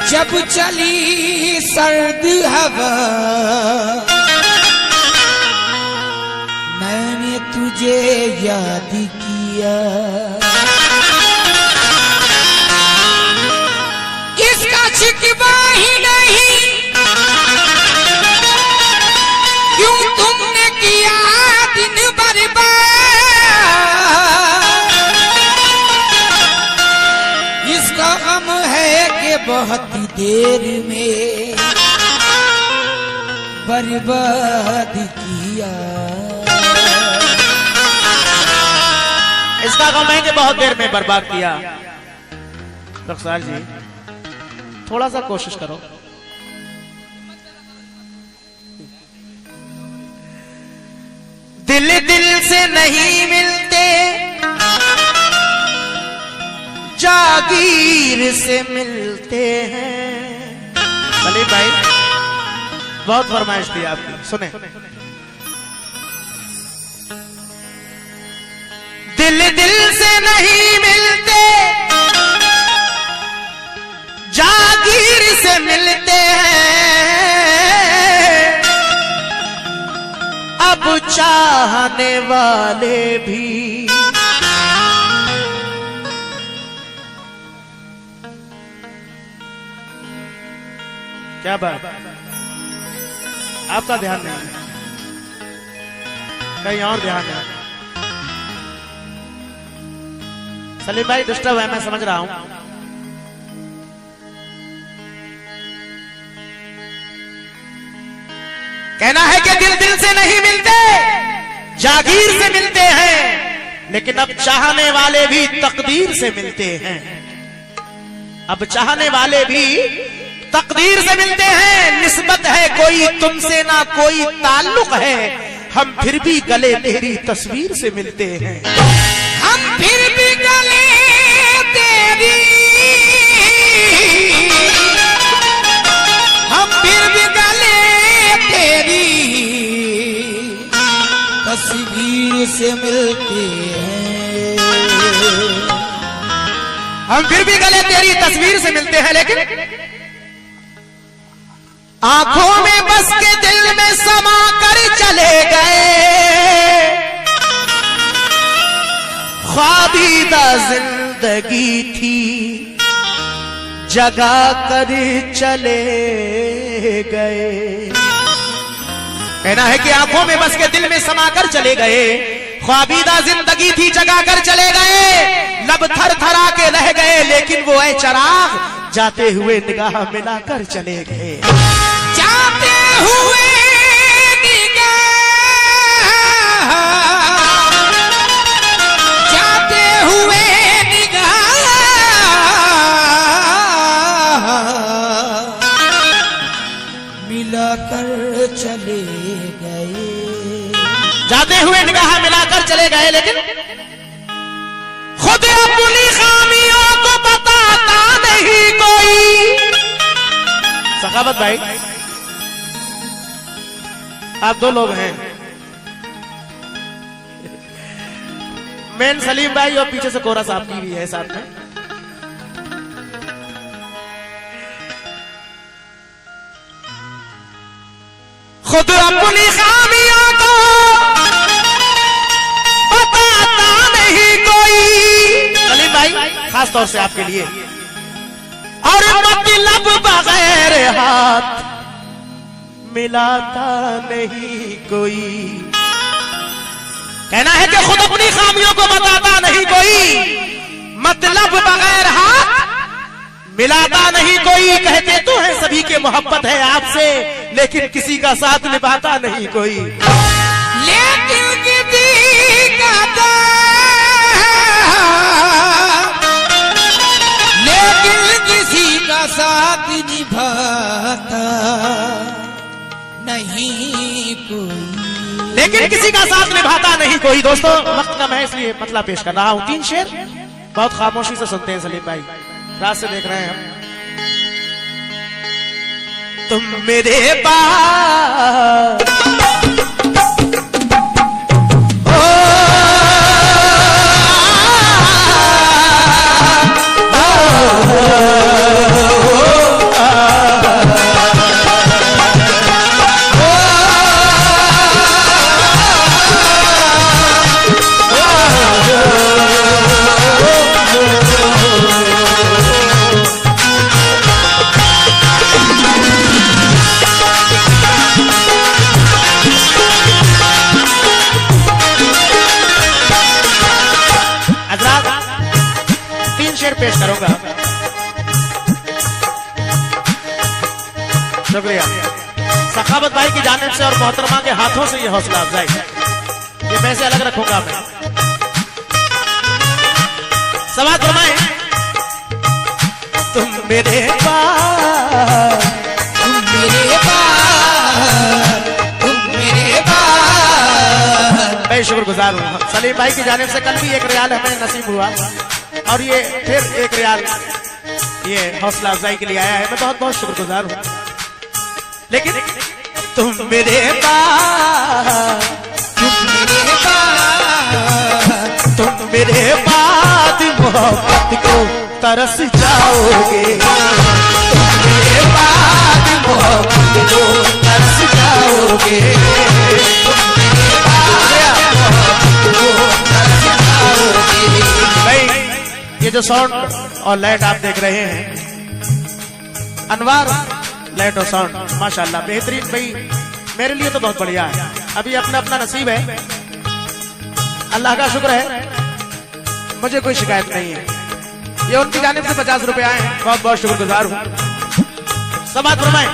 जब चली सर्द हवा मैंने तुझे याद किया, इसका शिकवा ही नहीं क्यों तुमने किया दिन बर्बाद, इसका गम है कि बहुत देर में बर्बाद किया, इसका गम है कि बहुत देर में बर्बाद किया। रखसार जी थोड़ा सा कोशिश करो। दिल दिल से नहीं मिलते जागीर से मिलते हैं। सलीम भाई बहुत फरमाइश थी आपकी, सुने। दिल दिल से नहीं मिलते जागीर से मिलते हैं, अब चाहने वाले भी क्या बात, आपका ध्यान नहीं, कहीं और ध्यान है। सलीम भाई डिस्टर्ब है, मैं समझ रहा हूं। कहना है कि दिल दिल से नहीं मिलते जागीर से मिलते हैं, लेकिन अब चाहने वाले भी तकदीर से मिलते हैं, अब चाहने वाले भी तकदीर से मिलते हैं। निस्बत है कोई तुमसे ना कोई ताल्लुक है, हम फिर भी गले तेरी तस्वीर से मिलते हैं, हम फिर भी गले तेरी, हम फिर भी गले तेरी तस्वीर से मिलते हैं, हम फिर भी गले तेरी तस्वीर से मिलते हैं, लेकिन आंखों में बस के दिल में समा कर चले गए, ख्वाबीदा जिंदगी थी जगा कर चले गए। कहना है कि आंखों में बस के दिल में समा कर चले गए, ख्वाबीदा जिंदगी थी जगा कर चले गए, लब थर थरा के रह गए, लेकिन वो ऐ चराग जाते हुए निगाह मिलाकर चले गए, जाते हुए निगाह, जाते हुए निगाह मिलाकर चले गए, जाते हुए निगाह मिलाकर चले गए, लेकिन खुद अपनी खामियों को बताता नहीं कोई। सखावत भाई आप दो लोग हैं, मेन सलीम भाई और पीछे से कोरा साहब की भी है साथ में। खुद अपनी खामियों को बताता नहीं कोई, सलीम भाई खास तौर से आपके लिए, और मतलब बगैर हाथ मिलाता नहीं कोई। कहना है कि खुद अपनी खामियों को बताता नहीं कोई, मतलब बगैर हाथ मिलाता नहीं कोई। कहते तो है सभी के मोहब्बत है आपसे, लेकिन किसी का साथ निभाता नहीं कोई, लेकिन किसी का लेकिन किसी का साथ निभाता नहीं कोई, लेकिन किसी का साथ निभाता नहीं कोई। दोस्तों वक्त कम है इसलिए मतलब पेश कर रहा हूं, 3 शेर बहुत खामोशी से सुनते हैं सलीम भाई, रात से देख रहे हैं हम। तुम मेरे पास शुक्रिया। सखावत भाई की जानिब से और मोहतरमा के हाथों से ये हौसला अफजाई, ये पैसे अलग रखूंगा मैं। समाज फरमाए, तुम मेरे पास, तुम मेरे पास, तुम मेरे पास। मैं शुक्रगुजार हूँ। सलीम भाई की जानिब से कल भी 1 रियाल हमें नसीब हुआ और ये फिर 1 रियाल ये हौसला अफजाई के लिए आया है। मैं बहुत बहुत शुक्रगुजार हूँ। लेकिन तुम मेरे पास, तुम मेरे पास, तुम मेरे बाद मोहब्बत को तरस जाओगे, तुम मेरे बाद मोहब्बत को तरस जाओगे, तुम मेरे बाद मोहब्बत को तरस जाओगे। भाई ये जो साउंड और लाइट आप देख रहे हैं, अनवार लाइट और साउंड माशाल्लाह बेहतरीन। भाई मेरे लिए तो बहुत बढ़िया है। अभी अपना अपना नसीब है, अल्लाह का शुक्र है, मुझे कोई शिकायत नहीं है। ये उनकी जानिब से 50 रुपए आए हैं, बहुत बहुत शुक्रगुजार हूँ। समाज फरमाए,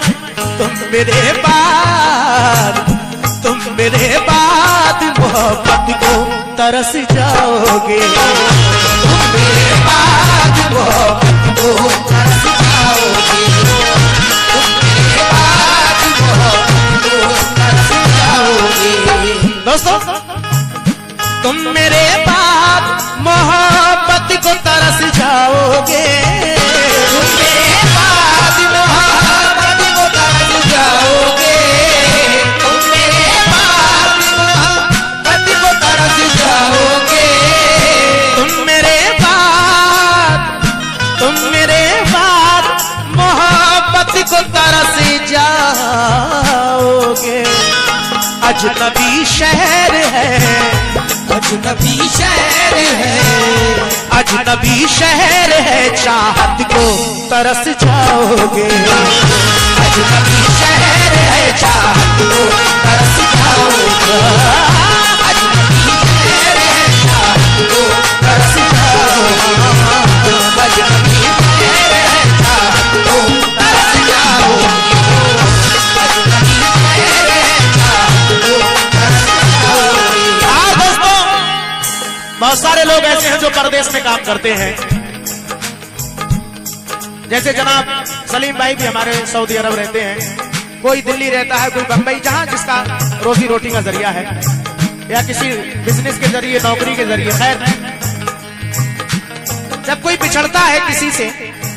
तुम मेरे बाद, तुम मेरे बाद मोहब्बत को तरस जाओगे, तुम मेरे बाद मोहब्बत को तरस जाओगे, तुम मेरे बाद मोहब्बत को तरस जाओगे। दोस्तों तुम मेरे बाद मोहब्बत को तरस जाओगे, तुम मेरे बाद मोहब्बत को तरस जाओगे, तुम मेरे बाद मोहब्बत को तरस जाओगे, तुम मेरे बाद, तुम मेरे बाद मोहब्बत को तरस जाओगे। अजनबी शहर है, अजनबी शहर है, अजनबी शहर है, चाहत को तरस जाओगे, अजनबी शहर है, चाहत को तरस जाओगे, अजनबी शहर है, चाहत को तरस जाओगे, अजनबी शहर है, चाहत को तरस जाओगे, अजनबी शहर है, चाहत को तरस जाओगे। हाँ दोस्तों, बहुत सारे लोग ऐसे हैं जो परदेश में काम करते हैं, जैसे जनाब सलीम भाई भी हमारे सऊदी अरब रहते हैं, कोई दिल्ली रहता है, कोई बंबई, जहां जिसका रोजी रोटी का जरिया है या किसी बिजनेस के जरिए, नौकरी के जरिए। खैर, जब कोई बिछड़ता है किसी से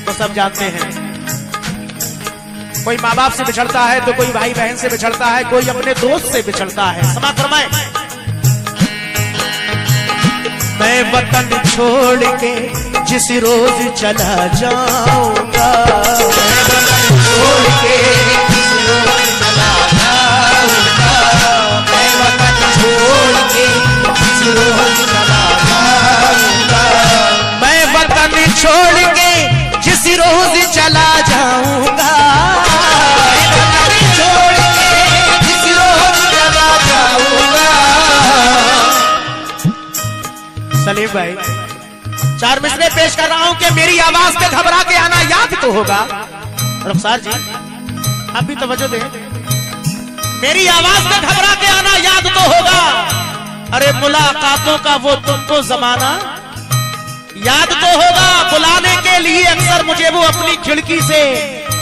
तो सब जानते हैं, कोई माँ बाप से बिछड़ता है तो कोई भाई बहन से बिछड़ता है, कोई अपने दोस्त से बिछड़ता है। समाज फरमाए, मैं वतन छोड़ के जिस रोज चला जाऊंगा, मैं वतन छोड़ के जिस रोज चला जाऊंगा, मैं वतन छोड़ के जिस रोज चला जाऊंगा, मैं वतन छोड़ के जिस रोज चला जाऊंगा, मैं वतन छोड़ के जिस रोज चला जाऊंगा। सलीम भाई 4 मिसरे पेश कर रहा हूं कि मेरी आवाज से घबरा के आना याद तो होगा। रुखसार जी आप भी तवज्जो दें, मेरी आवाज से घबरा के आना याद तो होगा। अरे मुलाकातों का वो तुमको जमाना याद तो होगा, बुलाने के लिए अक्सर मुझे वो अपनी खिड़की से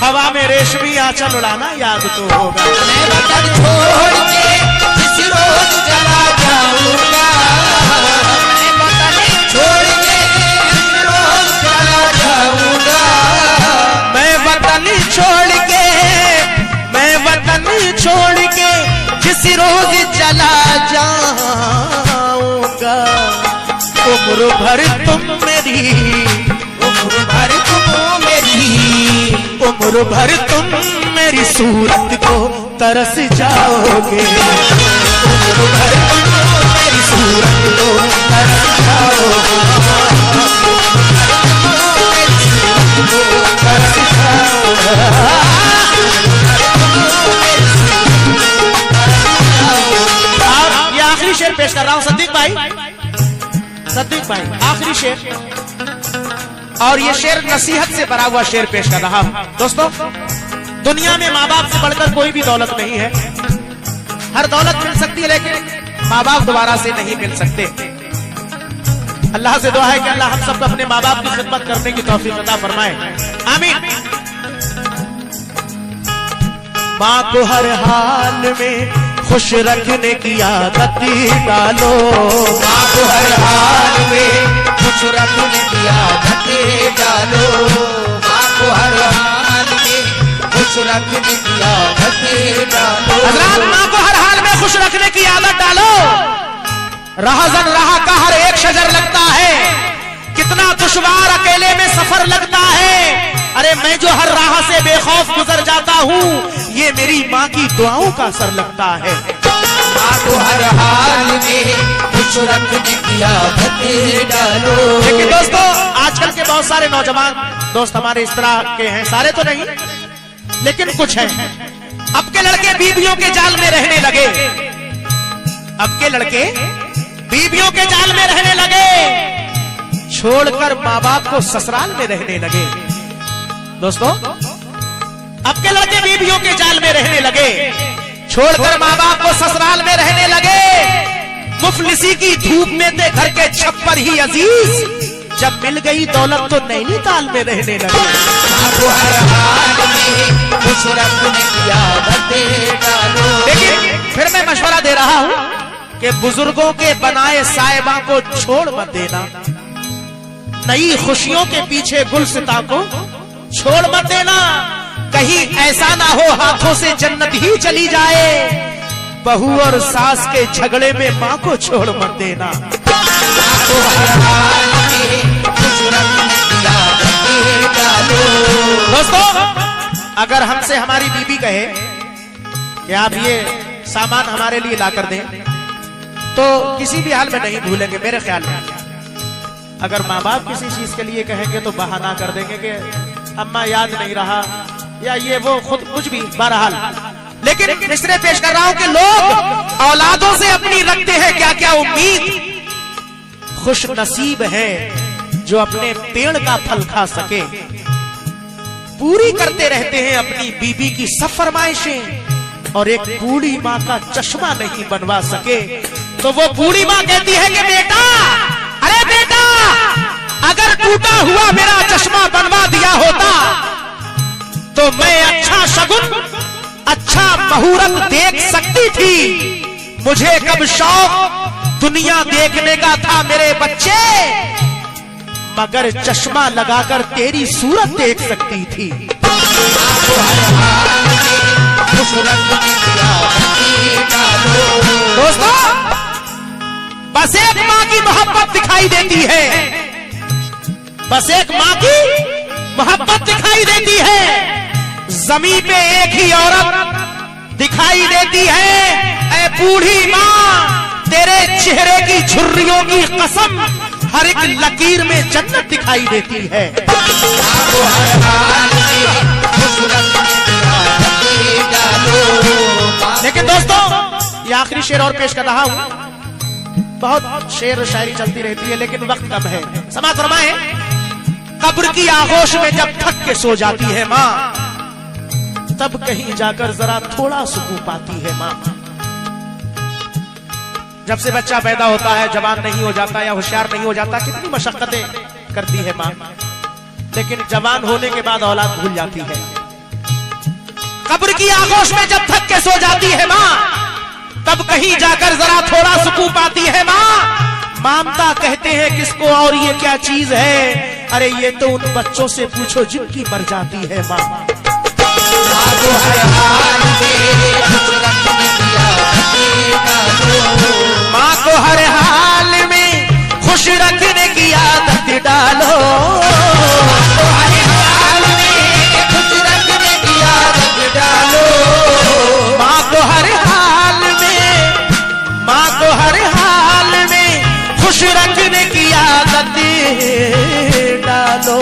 हवा में रेशमी आंचल उड़ाना याद तो होगा। मैं वतन छोड़ के जिस रोज चला जाऊंगा, मैं वतन छोड़ के जिस रोज चला जाऊंगा, मैं वतन छोड़ के, मैं वतन छोड़ के जिस रोज चला जाऊंगा, उम्र भर तुम मेरी, उम्र भर तुम मेरी, उम्र भर तुम मेरी सूरत को तरस जाओगे, उम्र भर तुम मेरी सूरत को तरस जाओगे, मेरी सूरत को तरस जाओगे। और ये आखिरी शेर पेश कर रहा हूं सद्दीक भाई, सद्दीक भाई आखिरी शेर, और ये शेर नसीहत से भरा हुआ शेर पेश कर रहा हूं। दोस्तों दुनिया में माँ बाप से बढ़कर कोई भी दौलत नहीं है। हर दौलत मिल सकती है लेकिन माँ बाप दोबारा से नहीं मिल सकते। अल्लाह से दुआ है कि अल्लाह हम सबको अपने माँ बाप की खिदमत करने की तौफीक अता फरमाए, आमीन। माँ को हर हाल में खुश रखने की आदत डालो, माँ को हर हाल में खुश रखने की आदत डालो, माँ को हर हाल में खुश रखने की आदत डालो। हज़रात, माँ को हर हाल में खुश रखने की आदत डालो। राहज़न राह का हर एक शजर लगता है, कितना दुश्वार अकेले में सफर लगता है। अरे मैं जो हर राह से बेखौफ गुजर जाता हूँ, ये मेरी माँ की दुआओं का असर लगता है। माँ को हर हाल में खुश रखने की आदत डालो। लेकिन दोस्तों, आजकल के बहुत सारे नौजवान दोस्त हमारे इस तरह के हैं, सारे तो नहीं लेकिन कुछ हैं। अब के लड़के बीवियों के जाल में रहने लगे, अब के लड़के बीवियों के जाल में रहने लगे, छोड़कर माँ बाप को ससुराल में रहने लगे। दोस्तों, अब के लड़के बीवियों के जाल में रहने लगे, छोड़कर माँ बाप को ससुराल में रहने लगे। मुफलिसी की धूप में थे घर के छप्पर ही अजीज, जब मिल गई दौलत तो नैनीताल में रहने लगे। माँ को हर हाल में खुश रखने की आदत डालो। लेकिन फिर मैं मशवरा दे रहा हूँ कि बुजुर्गों के बनाए साहिबा को छोड़ मत देना, नई खुशियों के पीछे गुलसिता को छोड़ मत देना। कहीं ऐसा ना हो हाथों से जन्नत ही चली जाए, बहू और सास के झगड़े में माँ को छोड़ मत देना। माँ को हर हाल में खुश रखने की आदत डालो। दोस्तों, अगर हमसे हमारी बीबी कहे कि आप ये सामान हमारे लिए ला कर दें, तो किसी भी हाल में नहीं भूलेंगे मेरे ख्याल में। अगर माँ बाप किसी चीज के लिए कहेंगे तो बहाना कर देंगे कि अम्मा याद नहीं रहा, या ये वो खुद कुछ भी, बहरहाल। लेकिन मिसरे पेश कर रहा हूं कि लोग औलादों से अपनी रखते हैं क्या क्या उम्मीद। खुश नसीब है जो अपने पेड़ का फल खा सके, पूरी करते रहते हैं अपनी बीबी की सब फरमाइशें, और एक बूढ़ी माँ का चश्मा नहीं बनवा सके तो वो बूढ़ी माँ कहती है कि बेटा, अरे बेटा, अगर टूटा हुआ मेरा चश्मा बनवा दिया होता तो मैं अच्छा शगुन, अच्छा मुहूर्त देख सकती थी। मुझे कब शौक दुनिया देखने का था मेरे बच्चे, मगर चश्मा लगाकर तेरी सूरत देख सकती थी। दोस्तों, बस एक माँ की मोहब्बत दिखाई देती है, बस एक माँ की मोहब्बत दिखाई देती है। जमीन पे एक ही औरत दिखाई देती है। ऐ बूढ़ी माँ, तेरे चेहरे की झुर्रियों की कसम, हर एक लकीर में जन्नत दिखाई देती है। लेकिन दोस्तों, ये आखिरी शेर और पेश कर रहा हूं। बहुत शेर और शायरी चलती रहती है लेकिन वक्त कम है। समाज फरमाए, कब्र की आगोश में जब थक के सो जाती है माँ, तब कहीं जाकर जरा थोड़ा सुकून पाती है माँ। जब से बच्चा पैदा होता है, जवान नहीं हो जाता या होशियार नहीं हो जाता, कितनी मशक्कतें करती है माँ, लेकिन जवान होने के बाद औलाद भूल जाती है। कब्र की आगोश में जब थक के सो जाती है माँ, तब कहीं जाकर जरा थोड़ा सुकून पाती है माँ। मामता कहते हैं किसको, और ये क्या चीज है? अरे ये तो उन बच्चों से पूछो जिनकी मर जाती है माँ। माँ को हर हाल में खुश रखने की आदत डालो, हर हाल में खुश रखने की आदत डालो। माँ को हर हाल में, माँ को हर हाल में खुश रखने की आदत डालो।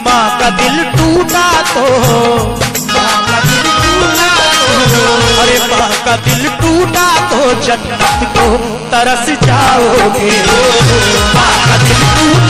माँ का दिल टूटा तो, अरे माँ का दिल टूटा तो जन्नत को तरस जाओगे। माँ का दिल टूटा